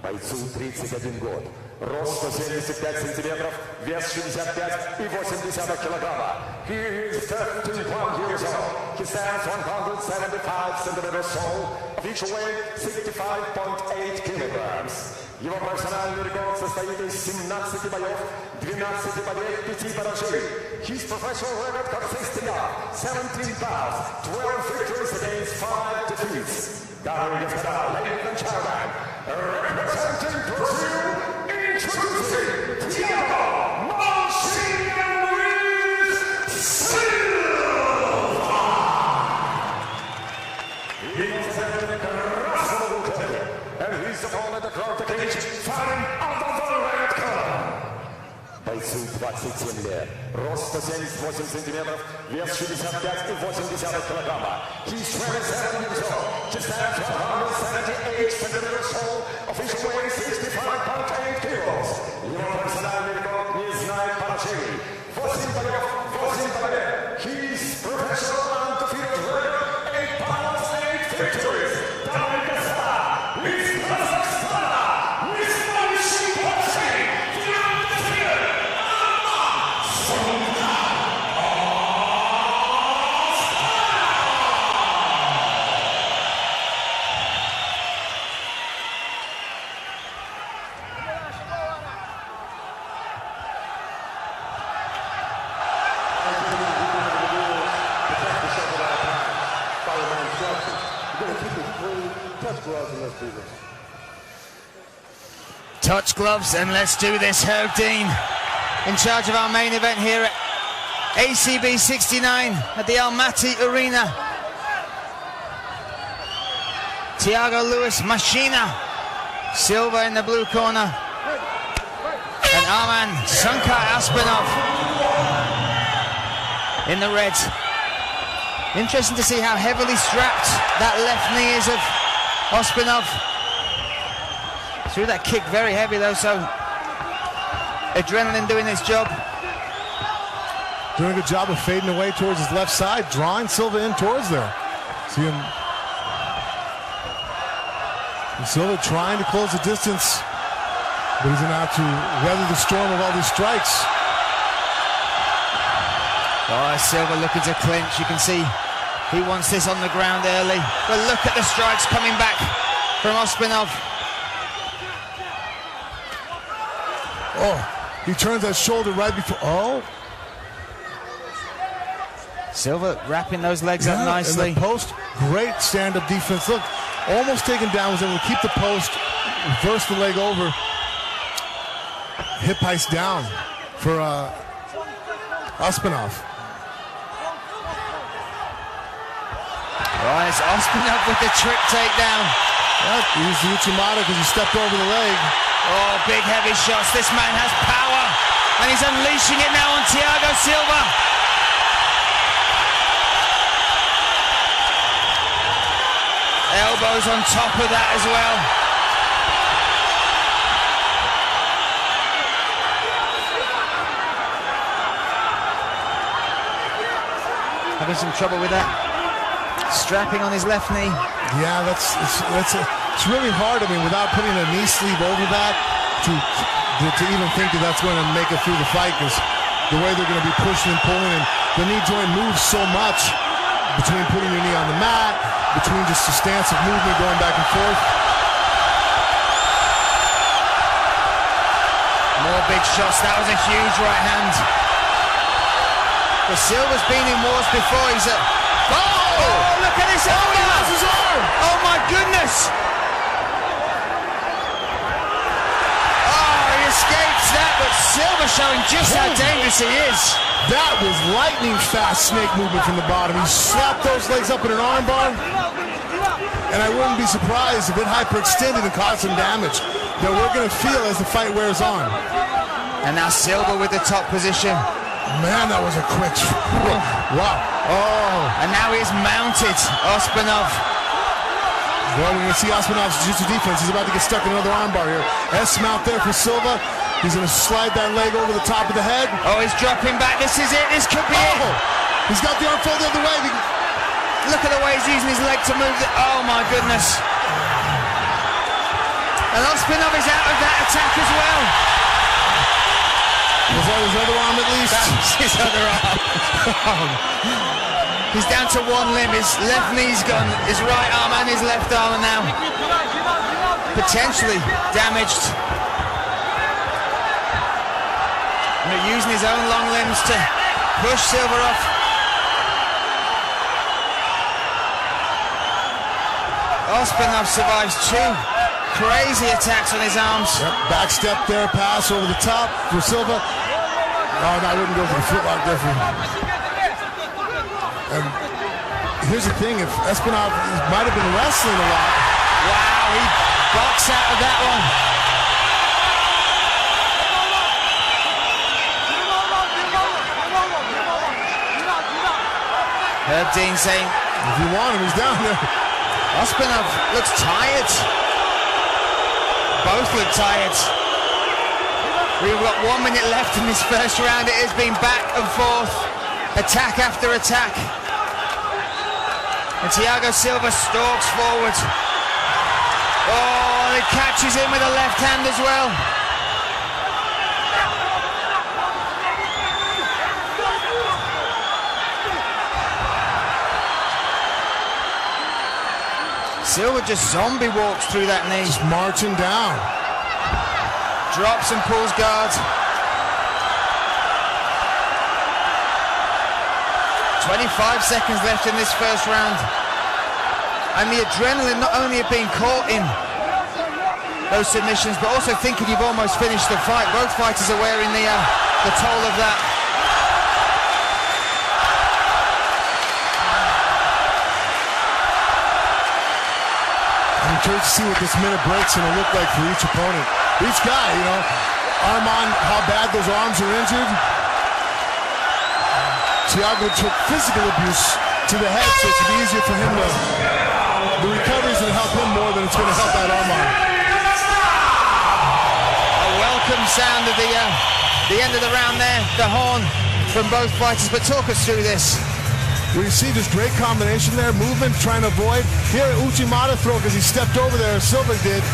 Бойцу 31 год. Рост 175 сантиметров, вес 65,8 килограмма. He is 31 years old. He stands 175 centimeters tall. Of each weight 65.8 kilograms. Его профессиональный рекорд состоит из 17 боев, 12 побед, 5 поражений. His professional record consists of 17 bouts, 12 victories against 5 defeats. Дамы и господа, ladies and gentlemen, representing Brazil, introducing Tиаго Луис Силва. He is a красного бутылки, and he's the opponent across the cage, fighting under the red color. Бойцу 27 лет, рост 178 сантиметров, вес 65,8 килограмма. He's 27 years old, just stands 178 centimeters tall, official weight 65.8 kilos. Его профессиональный рекорд не знает поражений. 8 боев, 8 побед. He's professional undefeated record, 8 pounds, 8 victories. Дамы и господа, из Казахстана, из Бонифасио Touch gloves and let's do this. Herb Dean in charge of our main event here at ACB 69 at the Almaty Arena. Tиаго Lewis Machina Silva in the blue corner and Arman Оспанов in the red. Interesting to see how heavily strapped that left knee is of Оспанов. Threw that kick very heavy though, so adrenaline doing its job. Doing a good job of fading away towards his left side, drawing Silva in towards there. See him. And Silva trying to close the distance, but he's going to have to weather the storm of all these strikes. Oh, Silva looking to clinch. You can see he wants this on the ground early. But look at the strikes coming back from Оспанов. Oh, he turns that shoulder right before. Oh. Silva wrapping those legs up nicely. And the post, great stand-up defense. Look, almost taken down, was able to keep the post, reverse the leg over. Hip heist down for Оспанов. Oh, it's Оспанov with the trick takedown. Yep, he used the Uchimata because he stepped over the leg. Oh, big heavy shots. This man has power, and he's unleashing it now on Thiago Silva. Elbows on top of that as well. Having some trouble with that. Strapping on his left knee. Yeah, it's really hard. I mean, without putting a knee sleeve over that, to even think that that's going to make it through the fight, because the way they're going to be pushing and pulling, and the knee joint moves so much between putting your knee on the mat, between just the stance of movement going back and forth. More big shots. That was a huge right hand. But Silva's been in wars before. He's at... Oh, look at this elbow! He lost his arm! Oh my goodness! Oh, he escapes that, but Silva showing just how dangerous he is. That was lightning fast snake movement from the bottom. He slapped those legs up in an arm bar, and I wouldn't be surprised if it hyperextended and caused some damage that we're going to feel as the fight wears on. And now Silva with the top position. Man, that was a quick... Wow. Oh. And now he's mounted Оспанов. Well, we're going to see Ospanov's jiu-jitsu defense. He's about to get stuck in another armbar here. S-mount there for Silva. He's going to slide that leg over the top of the head. Oh, he's dropping back. This is it. This could be it. He's got the arm fold the other way. Look at the way he's using his leg to move. Oh, my goodness. And Оспанов is out of that attack as well. Was that his other arm at least? That's his other arm. He's down to one limb. His left knee's gone. His right arm and his left arm are now potentially damaged. And using his own long limbs to push Silva off. Оспанov survives two crazy attacks on his arms. Yep, back step there, pass over the top for Silva. Oh, no, I wouldn't go for the footlock there for him. And here's the thing, if Оспанов might have been wrestling a lot. Wow, he boxed out of that one. Herb Dean saying, if you want him, he's down there. Оспанov looks tired. Both look tired. We've got 1 minute left in this first round. It has been back and forth, attack after attack. And Thiago Silva stalks forward. Oh, and he catches him with a left hand as well. Silva just zombie walks through that knee. Just marching down. Drops and pulls guard. 25 seconds left in this first round. And the adrenaline not only of being caught in those submissions, but also thinking you've almost finished the fight. Both fighters are wearing the toll of that. I'm curious to see what this minute break's going to look like for each opponent. Each guy, you know, Armand, how bad those arms are injured. Tiago took physical abuse to the head, so it's easier for him to... The recovery's going to help him more than it's going to help that Armand. A welcome sound of the end of the round there, the horn from both fighters. But talk us through this. Well, you see this great combination there, movement, trying to avoid. Here, Uchimata throw, because he stepped over there, Silva did,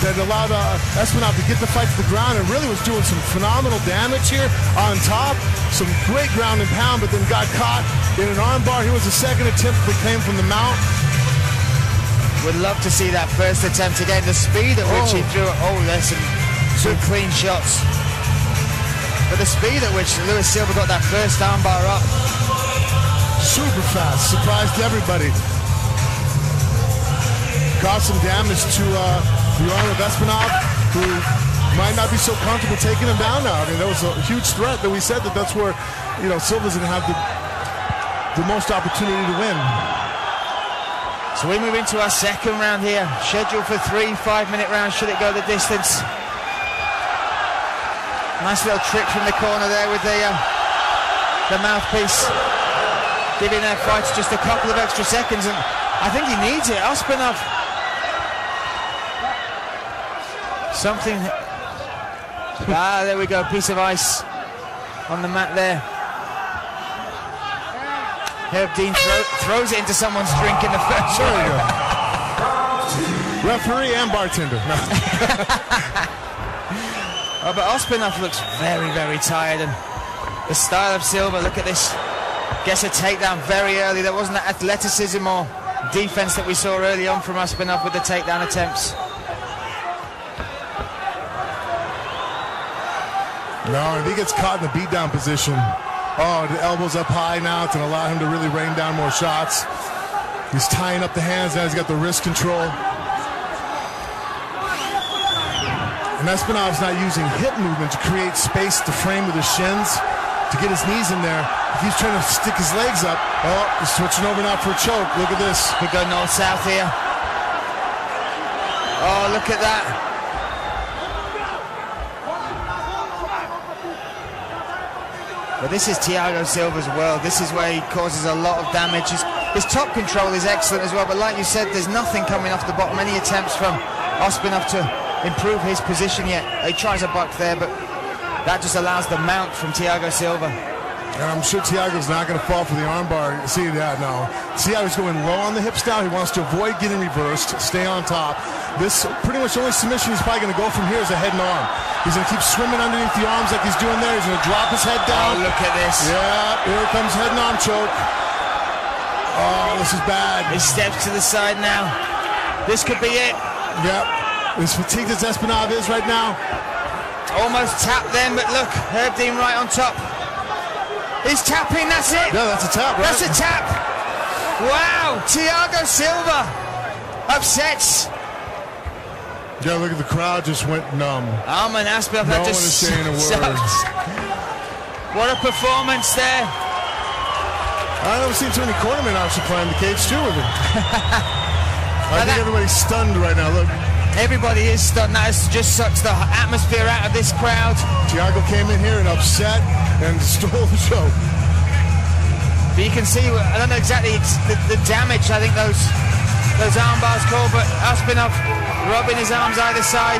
that allowed Оспанов to get the fight to the ground and really was doing some phenomenal damage here on top. Some great ground and pound, but then got caught in an armbar. Here was the second attempt that came from the mount. Would love to see that first attempt again. The speed at which he threw it. Oh, there's some clean shots. But the speed at which Luis Silva got that first armbar up. Super fast, surprised everybody. Caused some damage to the arm of Оспанov, who might not be so comfortable taking him down now. I mean, that was a huge threat that we said that's where, you know, Silva's going to have the most opportunity to win. So we move into our second round here, scheduled for 3 5-minute rounds should it go the distance. Nice little trick from the corner there with the mouthpiece, giving their fighter just a couple of extra seconds, and I think he needs it. Оспанov, something. There we go, piece of ice on the mat there. Herb Dean throws it into someone's drink in the first round. Referee and bartender. No. Oh, but Оспанov looks very, very tired, and the style of Silva, look at this. Gets a takedown very early. There wasn't that athleticism or defense that we saw early on from Оспанov with the takedown attempts. No, if he gets caught in the beatdown position, the elbows up high now to allow him to really rain down more shots. He's tying up the hands now. He's got the wrist control. And Оспанов's not using hip movement to create space to frame with his shins, to get his knees in there. He's trying to stick his legs up. Oh, he's switching over now for a choke. Look at this. Could go north-south here. Oh, look at that. But this is Thiago Silva's world. This is where he causes a lot of damage. His top control is excellent as well, but like you said, there's nothing coming off the bottom. Any attempts from Оспанov to improve his position yet. He tries a buck there, but that just allows the mount from Thiago Silva. And I'm sure Thiago's not going to fall for the armbar. See that now. See how he's going low on the hips now? He wants to avoid getting reversed, stay on top. This pretty much the only submission he's probably going to go from here is a head and arm. He's going to keep swimming underneath the arms like he's doing there. He's going to drop his head down. Oh, look at this. Yeah, here comes head and arm choke. Oh, this is bad. He steps to the side now. This could be it. Yep. As fatigued as Оспанов is right now. Almost tapped then, but look, Herb Dean right on top. He's tapping, that's it. Yeah, that's a tap, right? That's a tap. Wow, Thiago Silva upsets. Yeah, look at the crowd just went numb. Armand Оспанov No had one to is saying a word. What a performance there. I don't see too many cornermen occupying the cage too with him. I think everybody's stunned right now, look. Everybody is stunned. That just sucks the atmosphere out of this crowd. Thiago came in here and upset and stole the show. But you can see, I don't know exactly the damage I think those arm bars caused, but Оспанов rubbing his arms either side.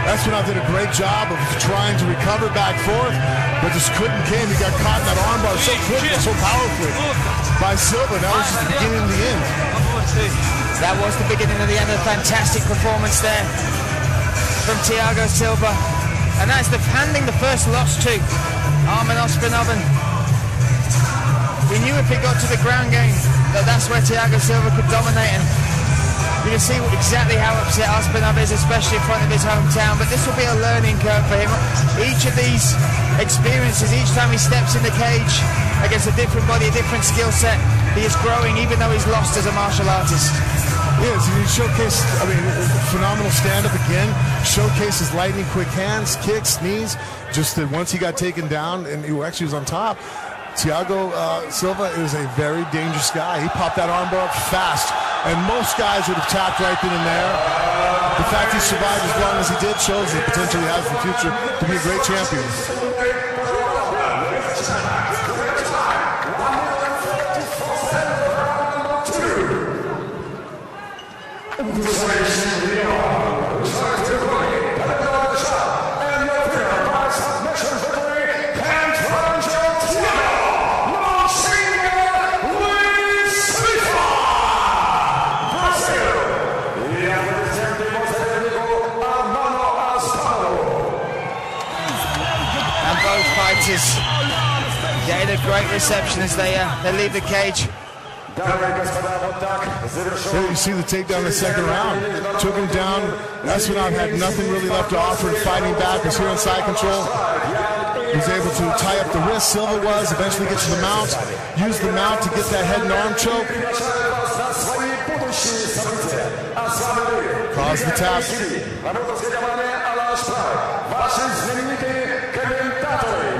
Оспанov did a great job of trying to recover back forth, but just couldn't came. He got caught in that arm bar so quickly, so powerfully by Silva. That was just the beginning of the end. That was the beginning of the end. A fantastic performance there from Thiago Silva. And that's handing the first loss to Armand Оспанov. And we knew if it got to the ground game that's where Thiago Silva could dominate. And you can see exactly how upset Оспанov is, especially in front of his hometown. But this will be a learning curve for him. Each of these experiences, each time he steps in the cage against a different body, a different skill set, he is growing, even though he's lost as a martial artist. Yes, he showcased, phenomenal stand-up again. Showcases lightning quick hands, kicks, knees. Just that once he got taken down and he actually was on top, Thiago Silva is a very dangerous guy. He popped that armbar up fast, and most guys would have tapped right then and there. The fact he survived as long as he did shows the potential he has in the future to be a great champion. Getting a great reception as they leave the cage. There you see the takedown in the second round. Took him down. Оспанov had nothing really left to offer, and fighting back was here on side control. He was able to tie up the wrist. Silva was, eventually get to the mount. Use the mount to get that head and arm choke. Cause the tap.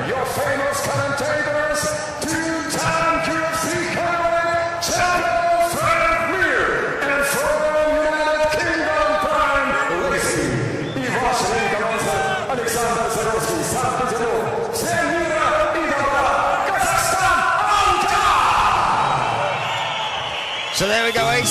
Your famous commentators, two-time UFC heavyweight champion Frank Mir, and from United Kingdom Prime Racing, и ваши команды Александр Заровский, Санкт-Петербург, всем мира и добра, Казахстан, Анка! So there we go, AC.